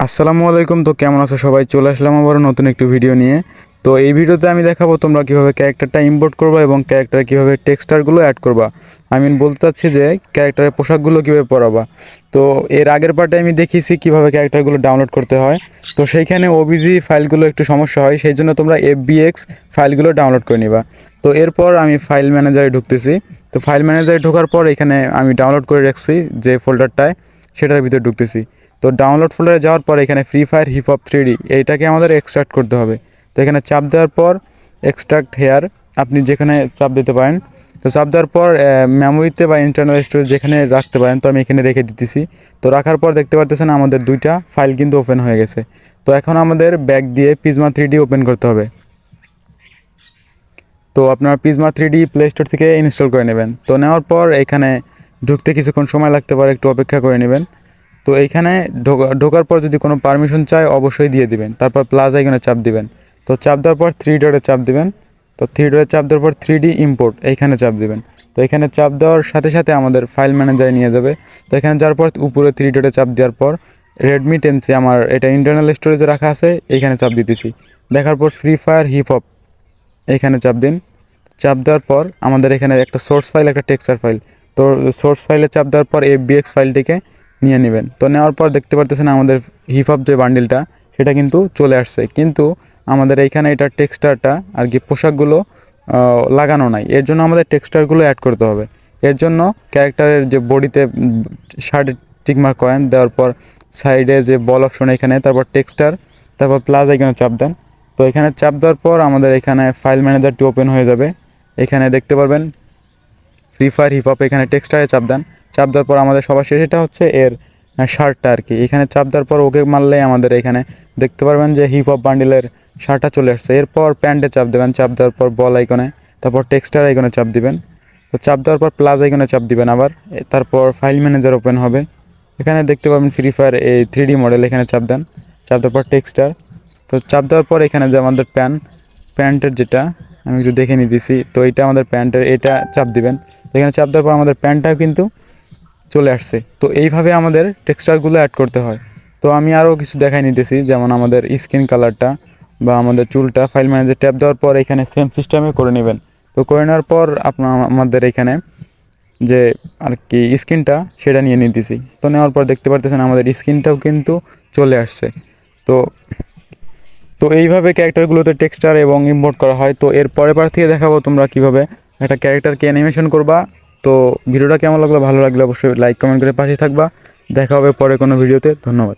আসসালামু আলাইকুম। তো কেমন আছো সবাই? চলে আসলাম আবার নতুন একটি ভিডিও নিয়ে। তো এই ভিডিওতে আমি দেখাবো তোমরা কিভাবে ক্যারেক্টারটা ইম্পোর্ট করবা এবং ক্যারেক্টারে কিভাবে টেক্সচারগুলো অ্যাড করবা। আমি বলতে চাচ্ছি যে ক্যারেক্টারের পোশাকগুলো কিভাবে পরাবা। তো এর আগের পার্টে আমি দেখিয়েছি কিভাবে ক্যারেক্টারগুলো ডাউনলোড করতে হয়। তো সেইখানে ওবিজি ফাইলগুলো একটু সমস্যা হয়, সেই জন্য তোমরা এফবিএক্স ফাইলগুলো ডাউনলোড করে নিবা। তো এরপর আমি ফাইল ম্যানেজারে ঢুকতেছি। তো ফাইল ম্যানেজারে ঢোকার পর এখানে আমি ডাউনলোড করে রাখছি যে ফোল্ডারটায়, সেটার ভিতরে ঢুকতেছি। তো ডাউনলোড ফোল্ডারে যাওয়ার পর এখানে free fire hip hop 3D এইটাকে আমাদের এক্সট্রাক্ট করতে হবে। তো এখানে চাপ দেওয়ার পর এক্সট্রাক্ট হেয়ার আপনি যেখানে চাপ দিতে পারেন। তো চাপ দেওয়ার পর মেমোরিতে বা ইন্টারনাল স্টোরেজ যেখানে রাখতে পারেন, তো আমি এখানে রেখে দিতেছি। তো রাখার পর দেখতে পারতেছেন আমাদের দুইটা ফাইল কিন্তু ওপেন হয়ে গেছে। তো এখন আমাদের ব্যাক দিয়ে পিজমা 3D ওপেন করতে হবে। তো আপনার পিজমা 3D প্লে স্টোর থেকে ইনস্টল করে নেবেন। তো নেওয়ার পর এখানে ঢুকতে কিছুক্ষণ সময় লাগতে পারে, একটু অপেক্ষা করে নেবেন। তো এইখানে ঢোকার পর যদি কোনো পারমিশন চায় অবশ্যই দিয়ে দিবেন। তারপর প্লাস আইকনে চাপ দিবেন। তো চাপ দেওয়ার পর 3 ডটে চাপ দিবেন। তো 3 ডটে চাপ দেওয়ার পর 3D ইম্পোর্ট এইখানে চাপ দিবেন। তো এখানে চাপ দেওয়ার সাথে সাথে আমাদের ফাইল ম্যানেজারে নিয়ে যাবে। তো এখানে যাওয়ার পর উপরে 3 ডটে চাপ দেওয়ার পর রেডমি 10C আমার এটা ইন্টারনাল স্টোরেজে রাখা আছে, এইখানে চাপ দিতেছি। দেখার পর ফ্রি ফায়ার হিপ হপ এইখানে চাপ দিন। চাপ দেওয়ার পর আমাদের এখানে একটা সোর্স ফাইল, একটা টেক্সচার ফাইল। তো সোর্স ফাইলে চাপ দেওয়ার পর এফবিএক্স ফাইলটিকে নিয়ে নেবেন। তো নেওয়ার পর দেখতে পারতেছেন আমাদের হিপ হপ যে বান্ডিলটা সেটা কিন্তু চলে আসছে, কিন্তু আমাদের এইখানে এটা টেক্সচারটা আর কি পোশাকগুলো লাগানো নাই। এর জন্য আমাদের টেক্সচারগুলো অ্যাড করতে হবে। এর জন্য ক্যারেক্টারের যে বডিতে শার্টে টিকমার্ক করেন, দেওয়ার পর সাইডে যে বল অপশন এখানে, তারপর টেক্সচার, তারপর প্লাস এখানে চাপ দেন। তো এখানে চাপ দেওয়ার পর আমাদের এখানে ফাইল ম্যানেজারটি ওপেন হয়ে যাবে। এখানে দেখতে পারবেন ফ্রি ফায়ার হিপ হপ, এখানে টেক্সটারে চাপ দেন। চাপ দেওয়ার পর আমাদের সবার শেষে এটা হচ্ছে এর শার্টটা আর কি। এখানে চাপ দেওয়ার পর ওকে মারলেই আমাদের এখানে দেখতে পারবেন যে হিপ হপ বান্ডিলের শার্টটা চলে আসছে। এরপর প্যান্টে চাপ দেবেন। চাপ দেওয়ার পর বল আইকনে, তারপর টেক্সটার আইকনে চাপ দিবেন। তো চাপ দেওয়ার পর প্লাস আইকনে চাপ দিবেন আবার। তারপর ফাইল ম্যানেজার ওপেন হবে। এখানে দেখতে পাবেন ফ্রি ফায়ার এই 3D মডেল, এখানে চাপ দেন। চাপ দেওয়ার পর টেক্সটার। তো চাপ দেওয়ার পর এখানে যে আমাদের প্যান্টের যেটা আমি একটু দেখে নিতেছি, তো এইটা আমাদের প্যান্টের, এটা চাপ দিবেন। এখানে চাপ দেওয়ার পর আমাদের প্যান্টটাও কিন্তু চলে আসছে। তো এইভাবে আমাদের টেক্সচারগুলো অ্যাড করতে হয়। তো আমি আরও কিছু দেখাই নিতেছি, যেমন আমাদের স্কিন কালারটা বা আমাদের চুলটা ফাইল ম্যানেজার ট্যাপ দেওয়ার পর এখানে সেম সিস্টেমে করে নেবেন। তো করে নেওয়ার পর আমাদের এখানে যে আর কি স্কিনটা সেটা নিয়ে নিতেছি। তো নেওয়ার পর দেখতে পারতেছেন আমাদের স্কিনটাও কিন্তু চলে আসছে। তো তো এইভাবে ক্যারেক্টারগুলোতে টেক্সচার এবং ইম্পোর্ট করা হয়। তো এর পরের পার্ট থেকে দেখাবো তোমরা কীভাবে একটা ক্যারেক্টারকে অ্যানিমেশন করবা। তো ভিডিওটা কেমন লাগলো, ভালো লাগলে অবশ্যই লাইক কমেন্ট করে পাশে থাকবা। দেখা হবে পরে কোনো ভিডিওতে। ধন্যবাদ।